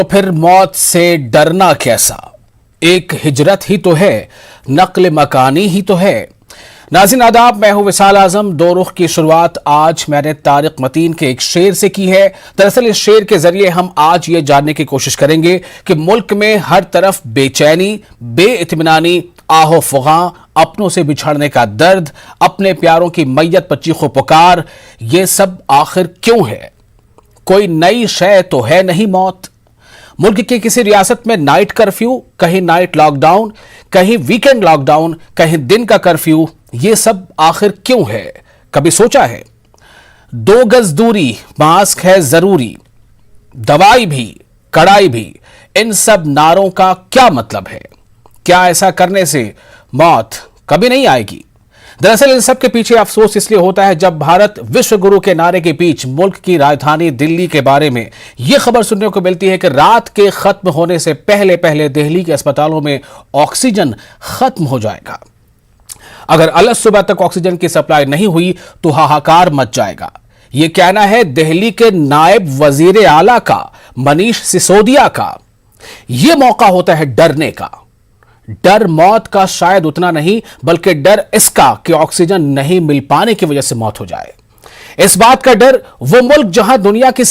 तो फिर मौत से डरना कैसा? एक हिजरत ही तो है, नक्ल मकानी ही तो है। नाज़रीन आदाब, मैं हूं विशाल आजम। दो रुख की शुरुआत आज मैंने तारिक मतीन के एक शेर से की है। दरअसल इस शेर के जरिए हम आज ये जानने की कोशिश करेंगे कि मुल्क में हर तरफ बेचैनी, बेइत्मीनानी, आहो फुगा, अपनों से बिछड़ने का दर्द, अपने प्यारों की मैयत पर चीखो पुकार, ये सब आखिर क्यों है? कोई नई शय तो है नहीं मौत। मुल्क की किसी रियासत में नाइट कर्फ्यू, कहीं नाइट लॉकडाउन, कहीं वीकेंड लॉकडाउन, कहीं दिन का कर्फ्यू, ये सब आखिर क्यों है? कभी सोचा है? 2 गज दूरी, मास्क है जरूरी, दवाई भी, कड़ाई भी, इन सब नारों का क्या मतलब है? क्या ऐसा करने से मौत कभी नहीं आएगी? दरअसल इन सब के पीछे अफसोस इसलिए होता है जब भारत विश्व गुरु के नारे के बीच मुल्क की राजधानी दिल्ली के बारे में यह खबर सुनने को मिलती है कि रात के खत्म होने से पहले पहले दिल्ली के अस्पतालों में ऑक्सीजन खत्म हो जाएगा। अगर अलग सुबह तक ऑक्सीजन की सप्लाई नहीं हुई तो हाहाकार मच जाएगा। यह कहना है दिल्ली के नायब वजीर आला का, मनीष सिसोदिया का। यह मौका होता है डरने का। डर मौत का शायद उतना नहीं, बल्कि डर इसका कि ऑक्सीजन नहीं मिल पाने की वजह से मौत हो जाए। इस बात का डर, वो मुल्क जहां दुनिया का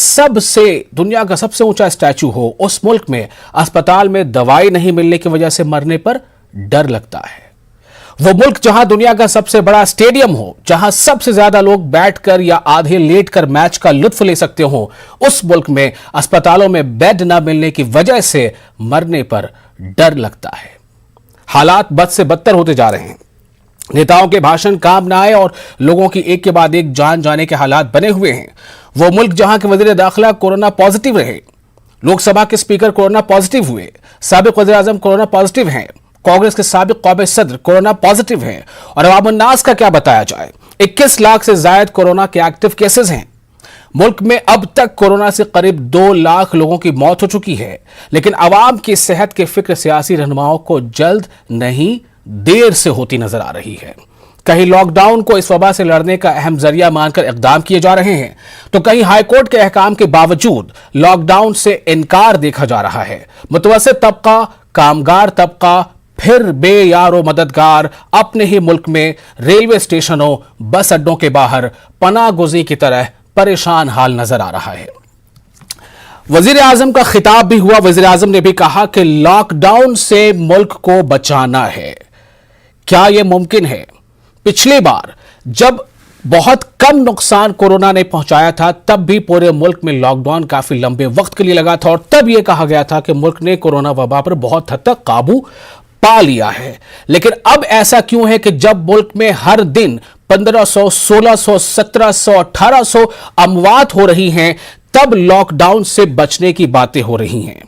सबसे ऊंचा स्टैचू हो, उस मुल्क में अस्पताल में दवाई नहीं मिलने की वजह से मरने पर डर लगता है। वो मुल्क जहां दुनिया का सबसे बड़ा स्टेडियम हो, जहां सबसे ज्यादा लोग बैठकर या आधे लेटकर मैच का लुत्फ ले सकते हो, उस मुल्क में अस्पतालों में बेड न मिलने की वजह से मरने पर डर लगता है। हालात बद से बदतर होते जा रहे हैं। नेताओं के भाषण काम न आए और लोगों की एक के बाद एक जान जाने के हालात बने हुए हैं। वो मुल्क जहां के वजीर दाखिला कोरोना पॉजिटिव रहे, लोकसभा के स्पीकर कोरोना पॉजिटिव हुए, साबिक वजीर आजम कोरोना पॉजिटिव हैं, कांग्रेस के साबिक कौमी सदर कोरोना पॉजिटिव हैं, और अवामुन्नास का क्या बताया जाए। 21 लाख से ज्यादा कोरोना के एक्टिव केसेस हैं। मुल्क में अब तक कोरोना से करीब 2 लाख लोगों की मौत हो चुकी है, लेकिन अवाम की सेहत की फिक्र सियासी रहनुमाओं को जल्द नहीं, देर से होती नजर आ रही है। कहीं लॉकडाउन को इस वबा से लड़ने का अहम जरिया मानकर इकदाम किए जा रहे हैं, तो कहीं हाईकोर्ट के अहकाम के बावजूद लॉकडाउन से इनकार देखा जा रहा है। मुतवस्सित तबका, कामगार तबका, फिर बेयारो मददगार अपने ही मुल्क में रेलवे स्टेशनों, बस अड्डों के बाहर पनाहगुज़ी की तरह परेशान हाल नजर आ रहा है। वजीर आजम का खिताब भी हुआ। वजीर आजम ने भी कहा कि लॉकडाउन से मुल्क को बचाना है। क्या यह मुमकिन है? पिछली बार जब बहुत कम नुकसान कोरोना ने पहुंचाया था, तब भी पूरे मुल्क में लॉकडाउन काफी लंबे वक्त के लिए लगा था और तब यह कहा गया था कि मुल्क ने कोरोना वबा पर बहुत हद तक काबू पा लिया है। लेकिन अब ऐसा क्यों है कि जब मुल्क में हर दिन 1500, 1600, 1700, 1800 अमवात हो रही हैं, तब लॉकडाउन से बचने की बातें हो रही हैं?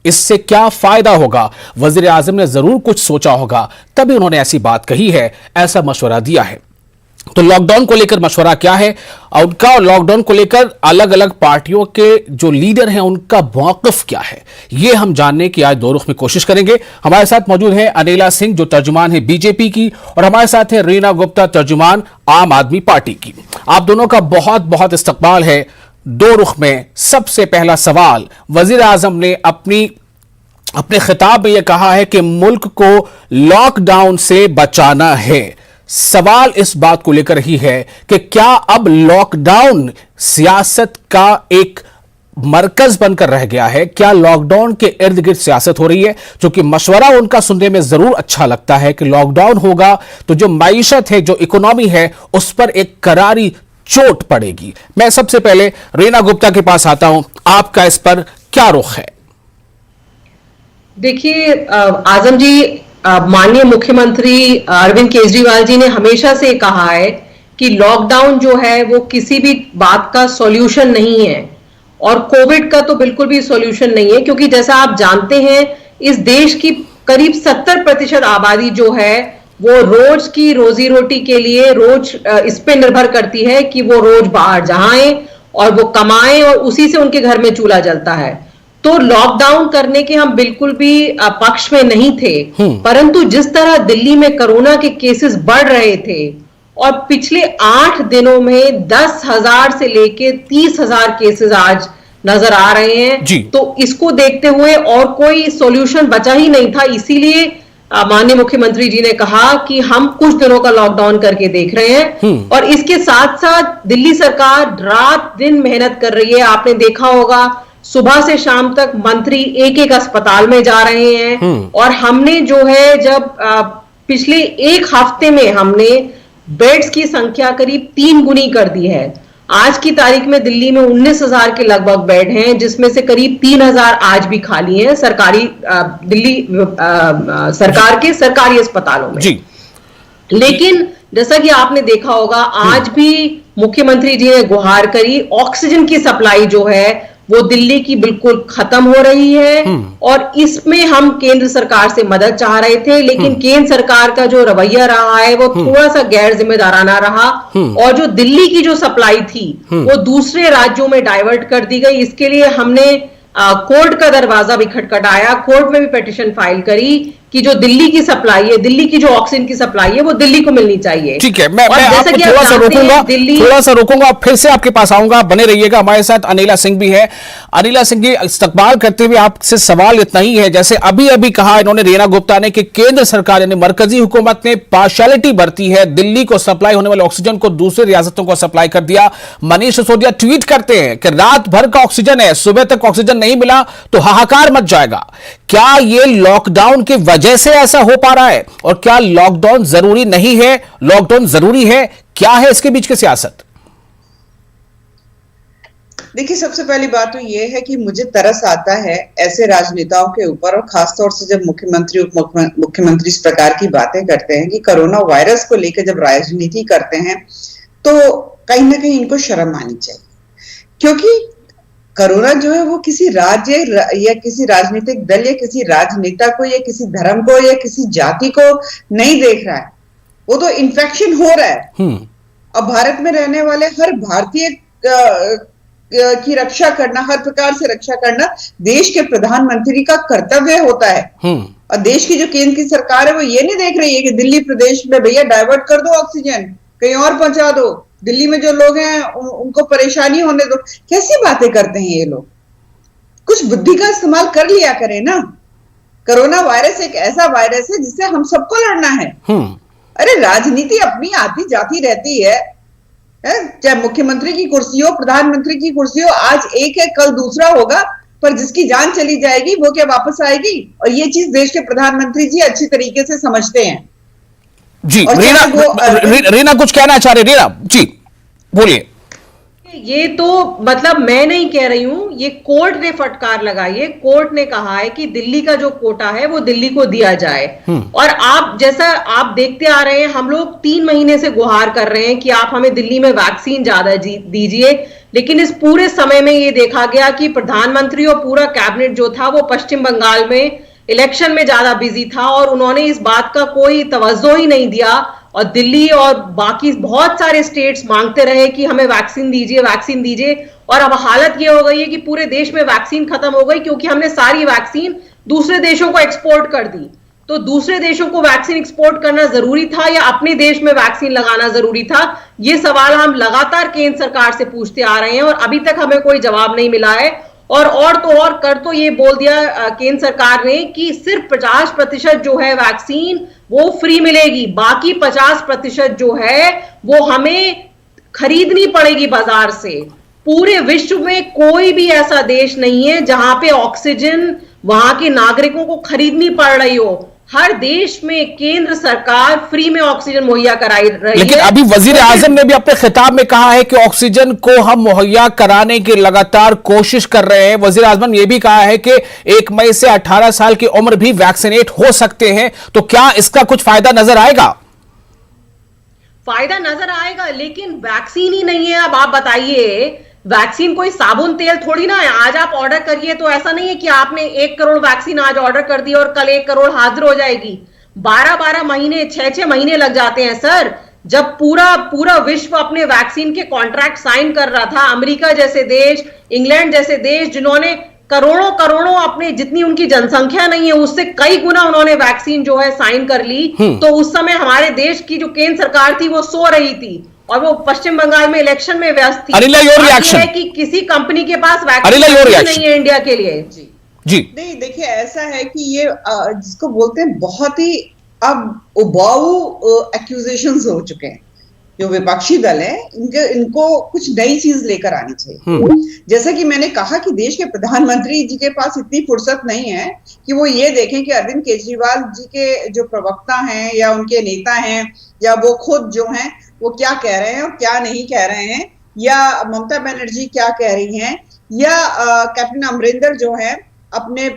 इससे क्या फायदा होगा? वजीर आजम ने जरूर कुछ सोचा होगा, तभी उन्होंने ऐसी बात कही है, ऐसा मशवरा दिया है। तो लॉकडाउन को लेकर मशवरा क्या है उनका, और लॉकडाउन को लेकर अलग अलग पार्टियों के जो लीडर हैं उनका मौक़िफ़ क्या है, ये हम जानने की आज दो रुख में कोशिश करेंगे। हमारे साथ मौजूद है अनिला सिंह, जो तर्जुमान है बीजेपी की, और हमारे साथ है रीना गुप्ता, तर्जुमान आम आदमी पार्टी की। आप दोनों का बहुत बहुत इस्तकबाल है दो रुख में। सबसे पहला सवाल, वजीर आजम ने अपने खिताब में यह कहा है कि मुल्क को लॉकडाउन से बचाना है। सवाल इस बात को लेकर ही है कि क्या अब लॉकडाउन सियासत का एक मरकज बनकर रह गया है? क्या लॉकडाउन के इर्द गिर्द सियासत हो रही है? क्योंकि मशवरा उनका सुनने में जरूर अच्छा लगता है कि लॉकडाउन होगा तो जो मईशत है, जो इकोनॉमी है, उस पर एक करारी चोट पड़ेगी। मैं सबसे पहले रीना गुप्ता के पास आता हूं, आपका इस पर क्या रुख है? देखिए आजम जी, माननीय मुख्यमंत्री अरविंद केजरीवाल जी ने हमेशा से कहा है कि लॉकडाउन जो है वो किसी भी बात का सॉल्यूशन नहीं है, और कोविड का तो बिल्कुल भी सॉल्यूशन नहीं है, क्योंकि जैसा आप जानते हैं इस देश की करीब 70% आबादी जो है वो रोज की रोजी रोटी के लिए रोज इस पे निर्भर करती है कि वो रोज बाहर जाएं और वो कमाएं, और उसी से उनके घर में चूल्हा जलता है। तो लॉकडाउन करने के हम बिल्कुल भी पक्ष में नहीं थे, परंतु जिस तरह दिल्ली में कोरोना के केसेस बढ़ रहे थे और पिछले 8 दिनों में 10,000 से लेके 30,000 केसेस आज नजर आ रहे हैं। तो इसको देखते हुए और कोई सॉल्यूशन बचा ही नहीं था, इसीलिए माननीय मुख्यमंत्री जी ने कहा कि हम कुछ दिनों का लॉकडाउन करके देख रहे हैं। और इसके साथ साथ दिल्ली सरकार रात दिन मेहनत कर रही है। आपने देखा होगा सुबह से शाम तक मंत्री एक एक अस्पताल में जा रहे हैं। और हमने जो है जब पिछले एक हफ्ते में हमने बेड्स की संख्या करीब 3 गुनी कर दी है। आज की तारीख में दिल्ली में 19,000 के लगभग बेड हैं, जिसमें से करीब 3,000 आज भी खाली हैं सरकारी दिल्ली सरकार के सरकारी अस्पतालों में जी। लेकिन जैसा कि आपने देखा होगा आज भी मुख्यमंत्री जी ने गुहार करी, ऑक्सीजन की सप्लाई जो है वो दिल्ली की बिल्कुल खत्म हो रही है। और इसमें हम केंद्र सरकार से मदद चाह रहे थे, लेकिन केंद्र सरकार का जो रवैया रहा है वो थोड़ा सा गैर जिम्मेदाराना रहा। और जो दिल्ली की जो सप्लाई थी वो दूसरे राज्यों में डाइवर्ट कर दी गई। इसके लिए हमने कोर्ट का दरवाजा भी खटखटाया, कोर्ट में भी पिटीशन फाइल करी कि जो दिल्ली की सप्लाई है, दिल्ली की जो ऑक्सीजन की सप्लाई है वो दिल्ली को मिलनी चाहिए। ठीक है, मैं आपको थोड़ा सा रोकूंगा, फिर से आपके पास आऊंगा, बने रहिएगा। हमारे साथ अनिला सिंह भी है। अनिला सिंह जी, इस्तकबाल करते हुए आपसे सवाल इतना ही है, जैसे अभी अभी कहा इन्होंने रेना गुप्ता ने कि केंद्र सरकार यानी मरकजी हुकूमत ने पार्शियलिटी बरती है, दिल्ली को सप्लाई होने वाले ऑक्सीजन को दूसरी रियासतों को सप्लाई कर दिया। मनीष सिसोदिया ट्वीट करते हैं कि रात भर का ऑक्सीजन है, सुबह तक ऑक्सीजन नहीं मिला तो हाहाकार मच जाएगा। क्या ये लॉकडाउन की वजह से ऐसा हो पा रहा है, और क्या लॉकडाउन जरूरी नहीं है, लॉकडाउन जरूरी है? क्या है इसके बीच की सियासत? देखिए, सबसे पहली बात तो ये है कि मुझे तरस आता है ऐसे राजनेताओं के ऊपर, और खासतौर से जब मुख्यमंत्री उप मुख्यमंत्री इस प्रकार की बातें करते हैं कि कोरोना वायरस को लेकर जब राजनीति करते हैं तो कहीं ना कहीं इनको शर्म आनी चाहिए। क्योंकि कोरोना जो है वो किसी राज्य या किसी राजनीतिक दल या किसी राजनेता को या किसी धर्म को या किसी जाति को नहीं देख रहा है, वो तो इन्फेक्शन हो रहा है। अब भारत में रहने वाले हर भारतीय की रक्षा करना, हर प्रकार से रक्षा करना देश के प्रधानमंत्री का कर्तव्य होता है। और देश की जो केंद्र की सरकार है वो ये नहीं देख रही है कि दिल्ली प्रदेश में भैया डाइवर्ट कर दो, ऑक्सीजन कहीं और पहुंचा दो, दिल्ली में जो लोग हैं उनको परेशानी होने दो। कैसी बातें करते हैं ये लोग? कुछ बुद्धि का इस्तेमाल कर लिया करें ना। कोरोना वायरस एक ऐसा वायरस है जिससे हम सबको लड़ना है। अरे राजनीति अपनी आती जाती रहती है, चाहे मुख्यमंत्री की कुर्सी हो, प्रधानमंत्री की कुर्सी हो, आज एक है कल दूसरा होगा, पर जिसकी जान चली जाएगी वो क्या वापस आएगी? और ये चीज देश के प्रधानमंत्री जी अच्छी तरीके से समझते हैं जी। रीना कुछ कहना चाह रहे? रीना जी बोलिए। ये तो मतलब मैं नहीं कह रही हूं, ये कोर्ट ने फटकार लगाई है। कोर्ट ने कहा है कि दिल्ली का जो कोटा है वो दिल्ली को दिया जाए। और आप जैसा आप देखते आ रहे हैं, हम लोग 3 महीने से गुहार कर रहे हैं कि आप हमें दिल्ली में वैक्सीन ज्यादा दीजिए, लेकिन इस पूरे समय में ये देखा गया कि प्रधानमंत्री और पूरा कैबिनेट जो था वो पश्चिम बंगाल में इलेक्शन में ज्यादा बिजी था और उन्होंने इस बात का कोई तवज्जो ही नहीं दिया। और दिल्ली और बाकी बहुत सारे स्टेट्स मांगते रहे कि हमें वैक्सीन दीजिए, वैक्सीन दीजिए। और अब हालत ये हो गई है कि पूरे देश में वैक्सीन खत्म हो गई, क्योंकि हमने सारी वैक्सीन दूसरे देशों को एक्सपोर्ट कर दी। तो दूसरे देशों को वैक्सीन एक्सपोर्ट करना जरूरी था या अपने देश में वैक्सीन लगाना जरूरी था? ये सवाल हम लगातार केंद्र सरकार से पूछते आ रहे हैं और अभी तक हमें कोई जवाब नहीं मिला है। और तो और कर तो ये बोल दिया केंद्र सरकार ने कि सिर्फ 50% जो है वैक्सीन वो फ्री मिलेगी, बाकी 50% जो है वो हमें खरीदनी पड़ेगी बाजार से। पूरे विश्व में कोई भी ऐसा देश नहीं है जहां पे ऑक्सीजन वहां के नागरिकों को खरीदनी पड़ रही हो। हर देश में केंद्र सरकार फ्री में ऑक्सीजन मुहैया कराई रही है। लेकिन अभी वजीर आजम ने भी अपने खिताब में कहा है कि ऑक्सीजन को हम मुहैया कराने की लगातार कोशिश कर रहे हैं। वजीर आजम ने यह भी कहा है कि 1 मई से 18 साल की उम्र भी वैक्सीनेट हो सकते हैं। तो क्या इसका कुछ फायदा नजर आएगा? फायदा नजर आएगा, लेकिन वैक्सीन ही नहीं है। अब आप बताइए, वैक्सीन कोई साबुन तेल थोड़ी ना है। आज आप ऑर्डर करिए तो ऐसा नहीं है कि आपने 1 करोड़ वैक्सीन आज ऑर्डर कर दी और कल 1 करोड़ हाजिर हो जाएगी। 12-12 महीने, 6-6 महीने लग जाते हैं सर। जब पूरा विश्व अपने वैक्सीन के कॉन्ट्रैक्ट साइन कर रहा था, अमेरिका जैसे देश, इंग्लैंड जैसे देश जिन्होंने करोड़ों अपने, जितनी उनकी जनसंख्या नहीं है उससे कई गुना उन्होंने वैक्सीन जो है साइन कर ली, तो उस समय हमारे देश की जो केंद्र सरकार थी वो सो रही थी और वो पश्चिम बंगाल में इलेक्शन में व्यस्त थी। अनिला, योर रिएक्शन है कि किसी कंपनी के पास अनिला, योर वैक्सीन रिएक्शन नहीं है इंडिया के लिए। जी नहीं, देखिए ऐसा है कि ये जिसको बोलते हैं बहुत ही अब उबाऊ एक्यूजेशंस हो चुके हैं। जो विपक्षी दल है इनको कुछ नई चीज लेकर आनी चाहिए। जैसा कि मैंने कहा कि देश के प्रधानमंत्री जी के पास इतनी फुर्सत नहीं है कि वो ये देखें कि अरविंद केजरीवाल जी के जो प्रवक्ता हैं या उनके नेता हैं या वो खुद जो हैं वो क्या कह रहे हैं और क्या नहीं कह रहे हैं, या ममता बनर्जी क्या कह रही हैं, या कैप्टन अमरिंदर जो है अपने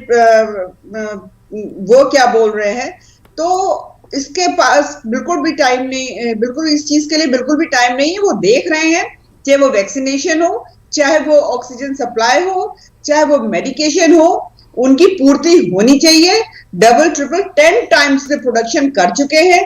वो क्या बोल रहे हैं। तो इसके पास बिल्कुल भी टाइम नहीं, बिल्कुल इस चीज के लिए बिल्कुल भी टाइम नहीं है। वो देख रहे हैं, चाहे वो वैक्सीनेशन हो, चाहे वो ऑक्सीजन सप्लाई हो, चाहे वो मेडिकेशन हो, उनकी पूर्ति होनी चाहिए। डबल ट्रिपल 10 टाइम्स से प्रोडक्शन कर चुके हैं।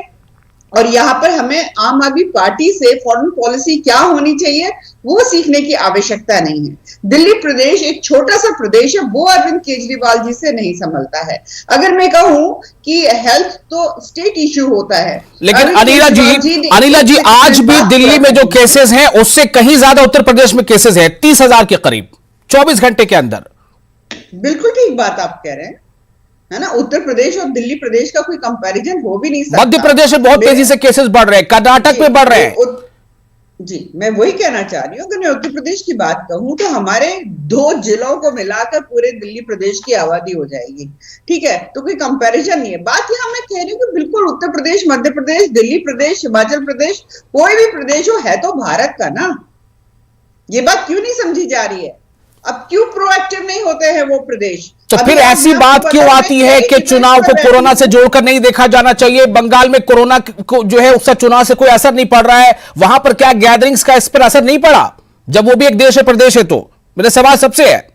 और यहाँ पर हमें आम आदमी पार्टी से फॉरेन पॉलिसी क्या होनी चाहिए वो सीखने की आवश्यकता नहीं है। दिल्ली प्रदेश एक छोटा सा प्रदेश है, वो अरविंद केजरीवाल जी से नहीं संभलता है। अगर मैं कहूं कि हेल्थ तो स्टेट इश्यू होता है, लेकिन अनिला जी आज भी दिल्ली में जो केसेस हैं उससे कहीं ज्यादा उत्तर प्रदेश में केसेस हैं, 30,000 के करीब 24 घंटे के अंदर। बिल्कुल ठीक बात आप कह रहे हैं, है ना। उत्तर प्रदेश और दिल्ली प्रदेश का कोई कंपैरिजन हो भी नहीं सकता। मध्य प्रदेश में बहुत तेजी से केसेस बढ़ रहे हैं, कर्नाटक में बढ़ रहे हैं। जी, मैं वही कहना चाह रही हूँ। अगर मैं उत्तर प्रदेश की बात कहूं तो हमारे 2 जिलों को मिलाकर पूरे दिल्ली प्रदेश की आबादी हो जाएगी, ठीक है। तो कोई कंपैरिजन नहीं है। बात यहां मैं कह रही हूँ कि बिल्कुल उत्तर प्रदेश, मध्य प्रदेश, दिल्ली प्रदेश, हिमाचल प्रदेश, कोई भी प्रदेश हो, है तो भारत का ना। ये बात क्यों नहीं समझी जा रही है? अब क्यों प्रोएक्टिव नहीं होते हैं वो प्रदेश? तो फिर ऐसी बात क्यों आती है कि चुनाव को कोरोना से जोड़कर नहीं देखा जाना चाहिए? बंगाल में कोरोना को जो है उसका चुनाव से कोई असर नहीं पड़ रहा है, वहां पर क्या गैदरिंग्स का इस पर असर नहीं पड़ा? जब वो भी एक देश है, प्रदेश है। तो मेरा सवाल सबसे है।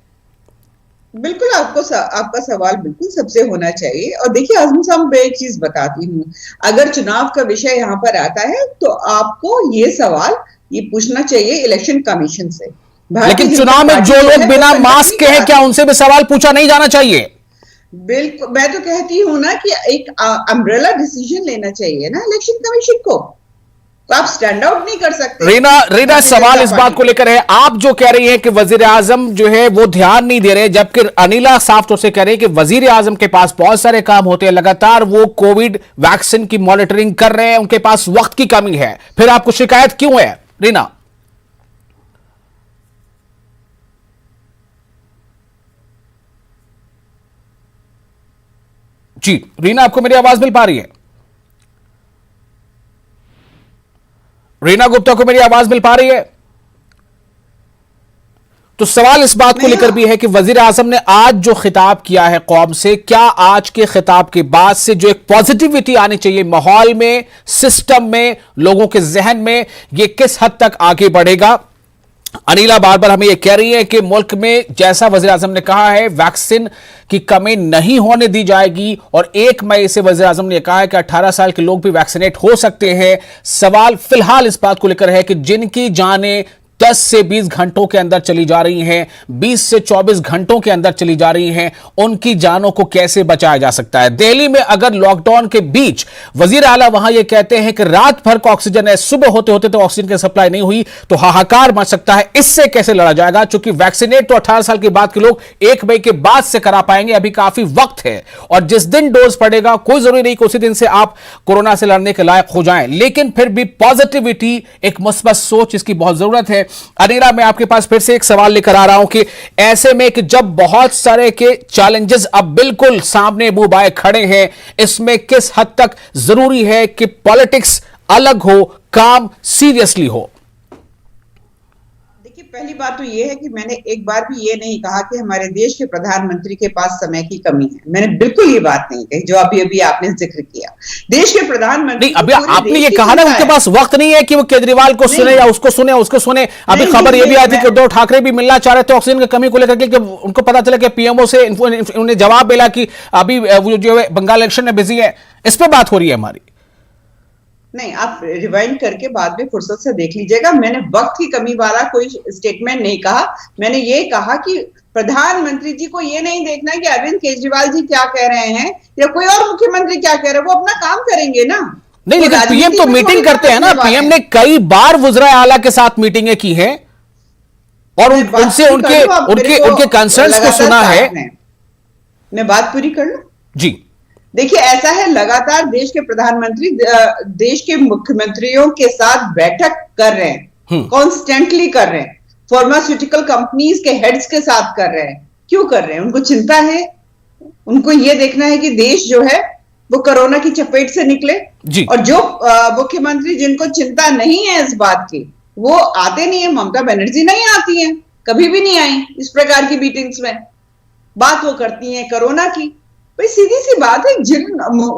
बिल्कुल आपका सवाल बिल्कुल सबसे होना चाहिए। और देखिए आजम साहब, मैं एक चीज बताती हूँ, अगर चुनाव का विषय यहाँ पर आता है तो आपको ये सवाल ये पूछना चाहिए इलेक्शन कमीशन से। लेकिन चुनाव में जो लोग बिना मास्क के हैं, क्या उनसे भी सवाल पूछा नहीं जाना चाहिए? बिल्कुल, मैं तो कहती हूं ना कि एक अम्ब्रेला डिसीजन लेना चाहिए ना इलेक्शन कमीशन को। तो आप स्टैंड आउट नहीं कर सकते। रीना सवाल इस बात को लेकर है, आप जो कह रही हैं कि वजीर आजम जो है वो ध्यान नहीं दे रहे, जबकि अनिला साफ तौर से कह रही है कि वजीर आजम के पास बहुत सारे काम होते हैं, लगातार वो कोविड वैक्सीन की मॉनिटरिंग कर रहे हैं, उनके पास वक्त की कमी है। फिर आपको शिकायत क्यों है रीना? जी रीना, आपको मेरी आवाज मिल पा रही है? रीना गुप्ता को मेरी आवाज मिल पा रही है? तो सवाल इस बात को लेकर भी है कि वजीर आजम ने आज जो खिताब किया है कौम से, क्या आज के खिताब के बाद से जो एक पॉजिटिविटी आनी चाहिए माहौल में, सिस्टम में, लोगों के जहन में, ये किस हद तक आगे बढ़ेगा? अनिला बार बार हमें यह कह रही है कि मुल्क में जैसा वज़ीर आज़म ने कहा है वैक्सीन की कमी नहीं होने दी जाएगी, और 1 मई से वज़ीर आज़म ने कहा है कि 18 साल के लोग भी वैक्सीनेट हो सकते हैं। सवाल फिलहाल इस बात को लेकर है कि जिनकी जानें 10 से 20 घंटों के अंदर चली जा रही हैं, 20 से 24 घंटों के अंदर चली जा रही हैं, उनकी जानों को कैसे बचाया जा सकता है? दिल्ली में अगर लॉकडाउन के बीच वजीर आला वहां यह कहते हैं कि रात भर का ऑक्सीजन है, सुबह होते होते तो ऑक्सीजन की सप्लाई नहीं हुई, तो हाहाकार मच सकता है। इससे कैसे लड़ा जाएगा? चूंकि वैक्सीनेट तो 18 साल के बाद के लोग 1 मई के बाद से करा पाएंगे, अभी काफी वक्त है, और जिस दिन डोज पड़ेगा कोई जरूरी नहीं कि उसी दिन से आप कोरोना से लड़ने के लायक हो जाएं, लेकिन फिर भी पॉजिटिविटी, एक मुस्बत सोच, इसकी बहुत जरूरत है। अनिला, मैं आपके पास फिर से एक सवाल लेकर आ रहा हूं कि ऐसे में कि जब बहुत सारे के चैलेंजेस अब बिल्कुल सामने मुंह बाए खड़े हैं, इसमें किस हद तक जरूरी है कि पॉलिटिक्स अलग हो, काम सीरियसली हो? पहली बात तो यह है कि मैंने एक बार भी ये नहीं कहा कि हमारे देश के प्रधानमंत्री के पास समय की कमी है। मैंने बिल्कुल ये बात नहीं कही जो अभी आपने जिक्र किया। देश के प्रधानमंत्री, अभी आपने ये कहा ना उनके पास वक्त नहीं है कि वो केजरीवाल को सुने या उसको सुने उसको सुने। अभी खबर ये भी आई थी कि उद्धव ठाकरे भी मिलना चाह रहे थे ऑक्सीजन की कमी को लेकर के, उनको पता चला कि पीएमओ से उन्हें जवाब मिला कि अभी वो जो है बंगाल इलेक्शन में बिजी है। इस पर बात हो रही है हमारी। नहीं, आप रिवाइंड करके बाद में फुर्सत से देख लीजिएगा। मैंने वक्त की कमी वाला कोई स्टेटमेंट नहीं कहा। मैंने ये कहा कि प्रधानमंत्री जी को ये नहीं देखना कि अरविंद केजरीवाल जी क्या कह रहे हैं या कोई और मुख्यमंत्री क्या कह रहे हैं, वो अपना काम करेंगे ना। नहीं, लेकिन पीएम राजनीति तो में मीटिंग थोड़ी करते हैं ना, समझने वाले पीएम हैं। ने कई बार वुज़राए आला के साथ मीटिंगें की हैं और मैं बात उनसे पूरी उनके कर लूं, आप मेरे उनके को उनके कंसर्न्स को लगातार सुना है। काट रहे हैं। मैं बात पूरी कर लूं। जी। देखिए, ऐसा है, लगातार देश के प्रधानमंत्री देश के मुख्यमंत्रियों के साथ बैठक कर रहे हैं, कॉन्स्टेंटली कर रहे हैं, फार्मास्यूटिकल कंपनीज के हेड्स के साथ कर रहे हैं। क्यों कर रहे हैं? उनको चिंता है, उनको यह देखना है कि देश जो है वो कोरोना की चपेट से निकले। जी। और जो मुख्यमंत्री जिनको चिंता नहीं है इस बात की, वो आते नहीं है। ममता बनर्जी नहीं आती है, कभी भी नहीं आई इस प्रकार की मीटिंग्स में। बात वो करती हैं कोरोना की। भाई सीधी सी बात है, जिन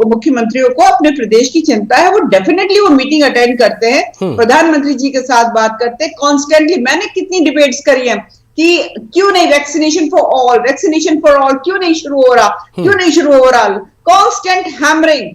मुख्यमंत्रियों को अपने प्रदेश की चिंता है वो डेफिनेटली वो मीटिंग अटेंड करते हैं, प्रधानमंत्री जी के साथ बात करते हैं कॉन्स्टेंटली। मैंने कितनी डिबेट्स करी हैं कि क्यों नहीं वैक्सीनेशन फॉर ऑल क्यों नहीं शुरू हो रहा, क्यों नहीं शुरू हो रहा, कॉन्स्टेंट हैमरिंग।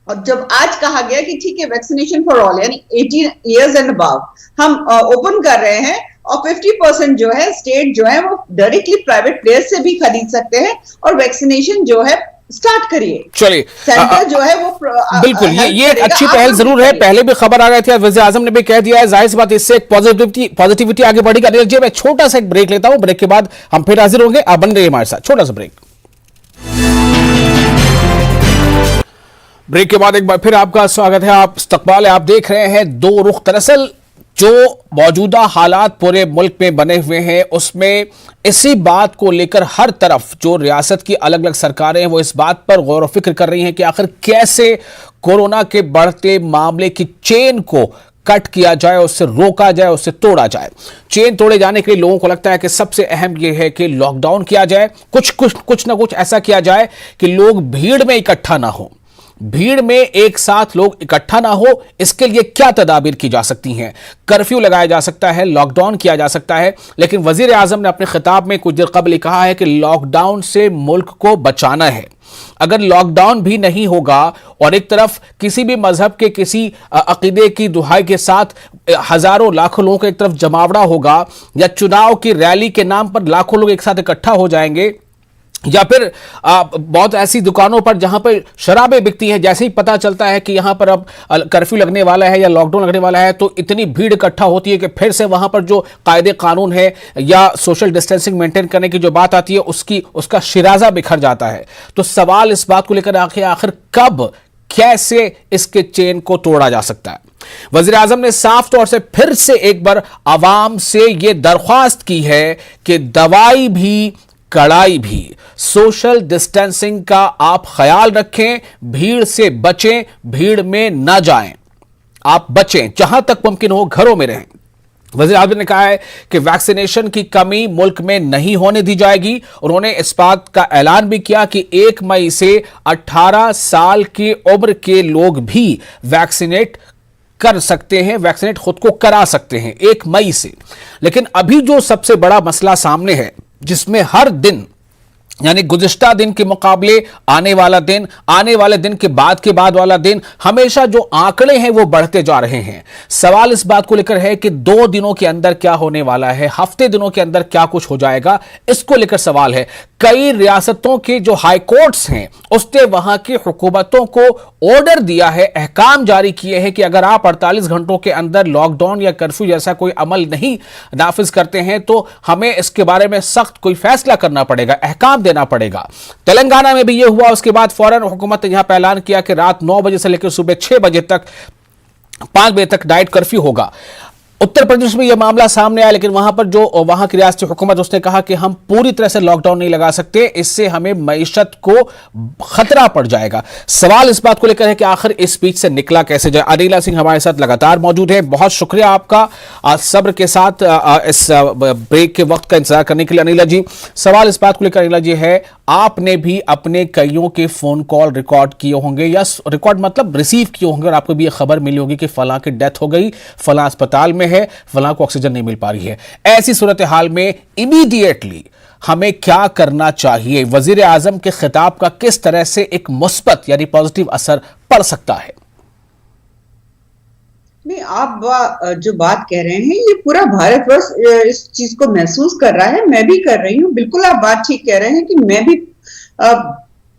और जब आज कहा गया कि ठीक है वैक्सीनेशन फॉर ऑल यानी 18 इयर्स एंड अबव हम ओपन कर रहे हैं और 50% जो है स्टेट जो है वो डायरेक्टली प्राइवेट प्लेयर से भी खरीद सकते हैं और वैक्सीनेशन जो है स्टार्ट करिए। चलिए, सेंटर जो है वो बिल्कुल ये एक अच्छी पहल जरूर है। पहले भी खबर आ रही थी, वज़ीर आज़म ने भी कह दिया है, जाहिर सी बात इससे एक पॉजिटिविटी आगे बढ़ेगी। अनिल जी, मैं छोटा सा एक ब्रेक लेता हूं, ब्रेक के बाद हम फिर हाजिर होंगे। आप बन रहे हमारे साथ, छोटा सा ब्रेक के बाद एक बार फिर आपका स्वागत है। आप इस्तकबाल है, आप देख रहे हैं दो रुख। दरअसल जो मौजूदा हालात पूरे मुल्क में बने हुए हैं उसमें इसी बात को लेकर हर तरफ जो रियासत की अलग अलग सरकारें हैं वो इस बात पर गौर व फिक्र कर रही हैं कि आखिर कैसे कोरोना के बढ़ते मामले की चेन को कट किया जाए, उससे रोका जाए, उससे तोड़ा जाए। चेन तोड़े जाने के लिए लोगों को लगता है कि सबसे अहम यह है कि लॉकडाउन किया जाए, कुछ ना कुछ ऐसा किया जाए कि लोग भीड़ में इकट्ठा ना हो, भीड़ में एक साथ लोग इकट्ठा ना हो। इसके लिए क्या तदाबीर की जा सकती हैं? कर्फ्यू लगाया जा सकता है, लॉकडाउन किया जा सकता है, लेकिन वजीर आजम ने अपने खिताब में कुछ देर कबल कहा है कि लॉकडाउन से मुल्क को बचाना है। अगर लॉकडाउन भी नहीं होगा और एक तरफ किसी भी मजहब के किसी अकीदे की दुहाई के साथ हजारों लाखों लोगों का एक तरफ जमावड़ा होगा, या चुनाव की रैली के नाम पर लाखों लोग एक साथ इकट्ठा हो जाएंगे, या फिर बहुत ऐसी दुकानों पर जहां पर शराबें बिकती हैं, जैसे ही पता चलता है कि यहां पर अब कर्फ्यू लगने वाला है या लॉकडाउन लगने वाला है तो इतनी भीड़ इकट्ठा होती है कि फिर से वहां पर जो कायदे कानून है या सोशल डिस्टेंसिंग मेंटेन करने की जो बात आती है उसका शिराजा बिखर जाता है। तो सवाल इस बात को लेकर आखिर कब कैसे इसके चेन को तोड़ा जा सकता है? वज़ीर आज़म ने साफ तौर से फिर से एक बार आवाम से यह दरख्वास्त की है कि दवाई भी कड़ाई भी, सोशल डिस्टेंसिंग का आप ख्याल रखें, भीड़ से बचें, भीड़ में ना जाएं, आप बचें, जहां तक मुमकिन हो घरों में रहें। वज़ीर आज़म ने कहा है कि वैक्सीनेशन की कमी मुल्क में नहीं होने दी जाएगी। उन्होंने इस बात का ऐलान भी किया कि 1 मई से 18 साल की उम्र के लोग भी वैक्सीनेट कर सकते हैं, वैक्सीनेट खुद को करा सकते हैं 1 मई से। लेकिन अभी जो सबसे बड़ा मसला सामने है, जिसमें हर दिन यानी गुज़िश्ता दिन के मुकाबले आने वाला दिन, आने वाले दिन के बाद वाला दिन, हमेशा जो आंकड़े हैं वो बढ़ते जा रहे हैं। सवाल इस बात को लेकर है कि 2 दिनों के अंदर क्या होने वाला है, हफ्ते दिनों के अंदर क्या कुछ हो जाएगा, इसको लेकर सवाल है। कई रियासतों के जो हाई कोर्ट्स हैं उसने वहां की हुकूमतों को ऑर्डर दिया है, अहकाम जारी किए हैं कि अगर आप 48 घंटों के अंदर लॉकडाउन या कर्फ्यू जैसा कोई अमल नहीं नाफिज करते हैं तो हमें इसके बारे में सख्त कोई फैसला करना पड़ेगा, अहकाम देना पड़ेगा। तेलंगाना में भी यह हुआ। उसके बाद फौरन हुकूमत ने यहां पर ऐलान किया कि रात 9 बजे से लेकर सुबह 6 बजे तक 5 बजे तक नाइट कर्फ्यू होगा। उत्तर प्रदेश में यह मामला सामने आया, लेकिन वहां पर जो वहां की रियासती हुकूमत उसने कहा कि हम पूरी तरह से लॉकडाउन नहीं लगा सकते, इससे हमें मईशत को खतरा पड़ जाएगा। सवाल इस बात को लेकर है कि आखिर इस बीच से निकला कैसे जाए। अनिला सिंह हमारे साथ लगातार मौजूद है, बहुत शुक्रिया आपका सब्र के साथ इस ब्रेक के वक्त का इंतजार करने के लिए। अनिला जी, सवाल इस बात को लेकर अनिला जी है, आपने भी अपने कईयों के फोन कॉल रिकॉर्ड किए होंगे, या रिकॉर्ड मतलब रिसीव किए होंगे, और आपको भी यह खबर मिली होगी कि फलां की डेथ हो गई, फलां अस्पताल में है, फलां को ऑक्सीजन नहीं मिल पा रही है। ऐसी सूरत हाल में इमीडिएटली हमें क्या करना चाहिए? वजीर आजम के खिताब का किस तरह से एक मुस्बत यानी पॉजिटिव असर पड़ सकता है? नहीं, आप जो बात कह रहे हैं ये पूरा भारतवर्ष इस चीज को महसूस कर रहा है, मैं भी कर रही हूँ। बिल्कुल आप बात ठीक कह रहे हैं कि मैं भी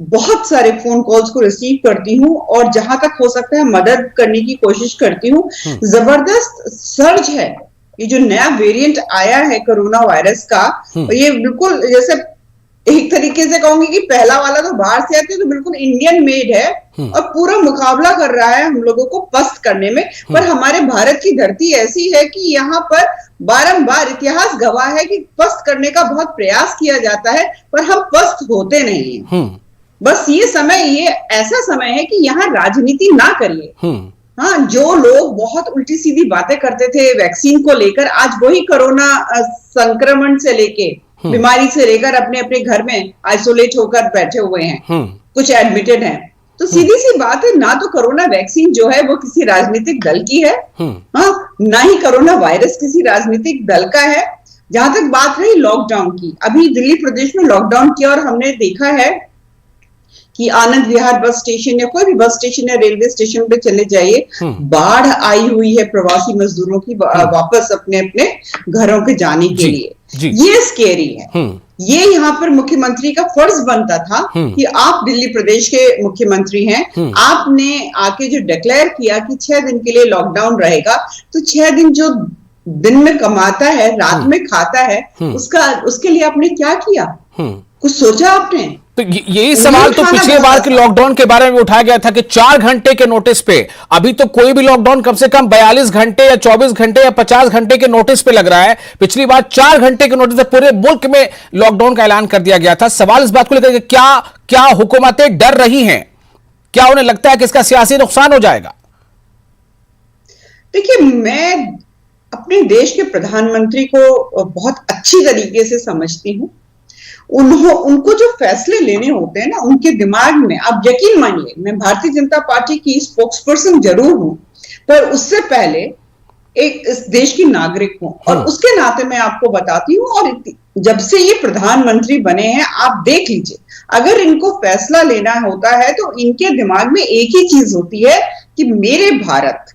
बहुत सारे फोन कॉल्स को रिसीव करती हूँ और जहां तक हो सकता है मदद करने की कोशिश करती हूँ। जबरदस्त सर्ज है, ये जो नया वेरिएंट आया है कोरोना वायरस का, ये बिल्कुल जैसे एक तरीके से कहूंगी कि पहला वाला तो बाहर से आते तो बिल्कुल इंडियन मेड है और पूरा मुकाबला कर रहा है हम लोगों को पस्त करने में। पर हमारे भारत की धरती ऐसी है कि यहाँ पर बारंबार इतिहास गवाह है कि पस्त करने का बहुत प्रयास किया जाता है, पर हम पस्त होते नहीं हैं। बस ये ऐसा समय है कि यहाँ राजनीति ना करिए। हाँ, जो लोग बहुत उल्टी सीधी बातें करते थे वैक्सीन को लेकर, आज वही कोरोना संक्रमण से लेके बीमारी से लेकर अपने अपने घर में आइसोलेट होकर बैठे हुए हैं, कुछ एडमिटेड हैं। तो सीधी सी बात है, ना तो कोरोना वैक्सीन जो है वो किसी राजनीतिक दल की है, हाँ, ना ही कोरोना वायरस किसी राजनीतिक दल का है। जहां तक बात रही लॉकडाउन की, अभी दिल्ली प्रदेश में लॉकडाउन किया और हमने देखा है कि आनंद विहार बस स्टेशन या कोई भी बस स्टेशन या रेलवे स्टेशन पे चले जाइए, बाढ़ आई हुई है प्रवासी मजदूरों की वापस अपने अपने घरों के जाने के लिए। ये स्केरी है। ये यहाँ पर मुख्यमंत्री का फर्ज बनता था कि आप दिल्ली प्रदेश के मुख्यमंत्री हैं, आपने आके जो डिक्लेयर किया कि 6 दिन के लिए लॉकडाउन रहेगा, तो 6 दिन जो दिन में कमाता है रात में खाता है, उसके लिए आपने क्या किया? कुछ सोचा आपने? तो यही सवाल तो पिछले बार के लॉकडाउन के बारे में उठाया गया था कि 4 घंटे के नोटिस पे, अभी तो कोई भी लॉकडाउन कम से कम 42 घंटे या 24 घंटे या 50 घंटे के नोटिस पे लग रहा है। पिछली बार 4 घंटे के नोटिस पे पूरे मुल्क में लॉकडाउन का ऐलान कर दिया गया था। सवाल इस बात को लेकर क्या हुकूमतें डर रही हैं? क्या उन्हें लगता है कि इसका सियासी नुकसान हो जाएगा? देखिए, मैं अपने देश के प्रधानमंत्री को बहुत अच्छी तरीके से समझती हूँ। उनको जो फैसले लेने होते हैं ना, उनके दिमाग में, आप यकीन मानिए, मैं भारतीय जनता पार्टी की स्पोक्सपर्सन जरूर हूं, पर उससे पहले एक इस देश की नागरिक हूं और उसके नाते मैं आपको बताती हूँ। और जब से ये प्रधानमंत्री बने हैं, आप देख लीजिए, अगर इनको फैसला लेना होता है तो इनके दिमाग में एक ही चीज होती है कि मेरे भारत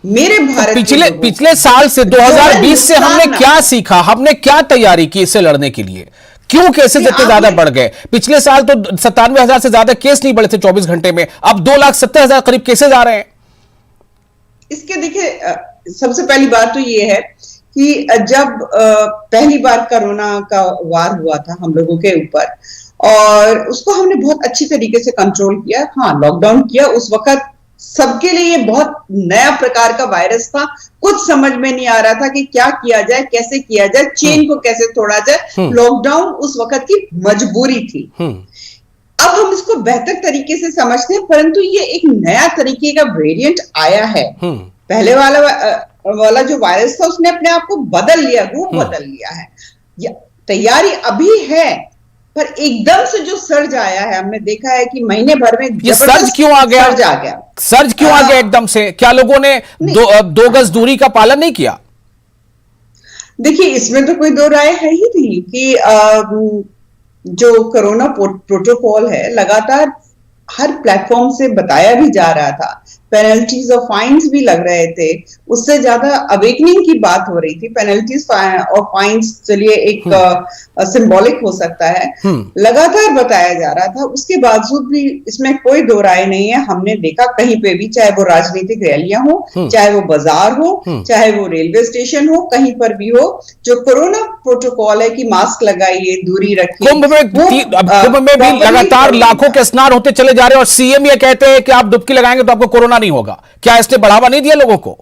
पिछले साल से 2020 से हमने क्या सीखा, हमने क्या तैयारी की इससे लड़ने के लिए? क्यों केसेस इतने ज्यादा बढ़ गए? पिछले साल तो 97,000 से ज्यादा केस नहीं बढ़े थे 24 घंटे में, अब 2,70,000 करीब केसेस आ रहे हैं। इसके देखिए, सबसे पहली बात तो ये है कि जब पहली बार कोरोना का वार हुआ था हम लोगों के ऊपर, और उसको हमने बहुत अच्छी तरीके से कंट्रोल किया। हाँ, लॉकडाउन किया, उस वक्त सबके लिए ये बहुत नया प्रकार का वायरस था, कुछ समझ में नहीं आ रहा था कि क्या किया जाए, कैसे किया जाए, चेन को कैसे तोड़ा जाए। लॉकडाउन उस वक्त की मजबूरी थी। अब हम इसको बेहतर तरीके से समझते हैं, परंतु ये एक नया तरीके का वेरिएंट आया है। पहले वाला जो वायरस था उसने अपने आप को बदल लिया, रूप बदल लिया है। तैयारी अभी है, पर एकदम से जो सर्ज आया है, हमने देखा है कि महीने भर में ये सर्ज क्यों आ गया? सर्ज क्यों आ गया एकदम से? क्या लोगों ने 2 गज दूरी का पालन नहीं किया? देखिए, इसमें तो कोई दो राय है ही नहीं कि जो कोरोना प्रोटोकॉल है, लगातार हर प्लेटफॉर्म से बताया भी जा रहा था, पेनल्टीज और फाइन्स भी लग रहे थे, उससे ज्यादा अवेकनिंग की बात हो रही थी। पेनल्टीज और फाइन्स चलिए एक सिंबॉलिक हो सकता है, लगातार बताया जा रहा था, उसके बावजूद भी इसमें कोई दो राय नहीं है। हमने देखा कहीं पे भी, चाहे वो राजनीतिक रैलियां हो, चाहे वो बाजार हो, चाहे वो रेलवे स्टेशन हो, कहीं पर भी हो, जो कोरोना प्रोटोकॉल है कि मास्क लगाइए, दूरी रखिए। कुंभ में भी लगातार लाखों के स्नान होते चले जा रहे हैं और सीएम ये कहते हैं कि आप डुबकी लगाएंगे तो आपको कोरोना नहीं होगा। क्या इसने बढ़ावा नहीं दिया लोगों को?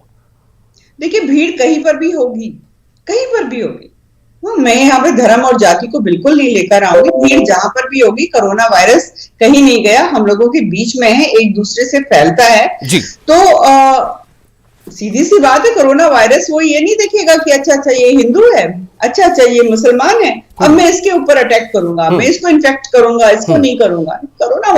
देखिए, भीड़ कहीं पर भी होगी, कहीं पर भी होगी। मैं यहाँ पे धर्म और जाति को बिल्कुल नहीं लेकर आऊंगी। भीड़ जहां पर भी होगी, कोरोना वायरस कहीं नहीं गया, हम लोगों के बीच में है, एक दूसरे से फैलता है जी। तो सीधी सी बात है, कोरोना वायरस वो ये नहीं देखेगा कि अच्छा ये हिंदू है, अच्छा ये मुसलमान है, अब मैं इसके ऊपर अटैक करूंगा, मैं इसको इन्फेक्ट करूंगा, इसको नहीं करूंगा। कोरोना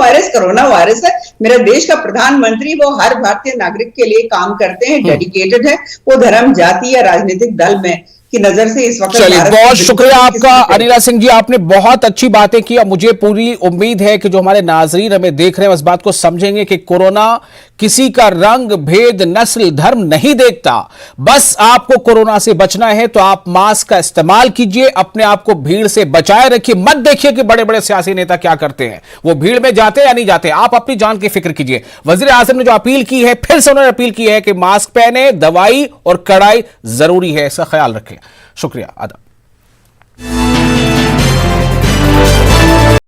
वायरस है। मेरा देश का प्रधानमंत्री, वो हर भारतीय नागरिक के लिए काम करते हैं, डेडिकेटेड है, वो धर्म, जाति या राजनीतिक दल में की नजर से इस वक्त। चलिए, बहुत शुक्रिया आपका अनिला सिंह जी, आपने बहुत अच्छी बातें की। मुझे पूरी उम्मीद है कि जो हमारे नाजरीन हमें देख रहे हैं इस बात को समझेंगे कि कोरोना किसी का रंग, भेद, नस्ल, धर्म नहीं देखता। बस आपको कोरोना से बचना है तो आप मास्क का इस्तेमाल इस्तेमाल कीजिए, अपने आप को भीड़ से बचाए रखिए। मत देखिए कि बड़े बड़े सियासी नेता क्या करते हैं, वो भीड़ में जाते हैं या नहीं जाते, आप अपनी जान की फिक्र कीजिए। वजीर आजम ने जो अपील की है, फिर से उन्होंने अपील की है कि मास्क पहने, दवाई और कड़ाई जरूरी है, इसका ख्याल रखें। शुक्रिया, आदाब।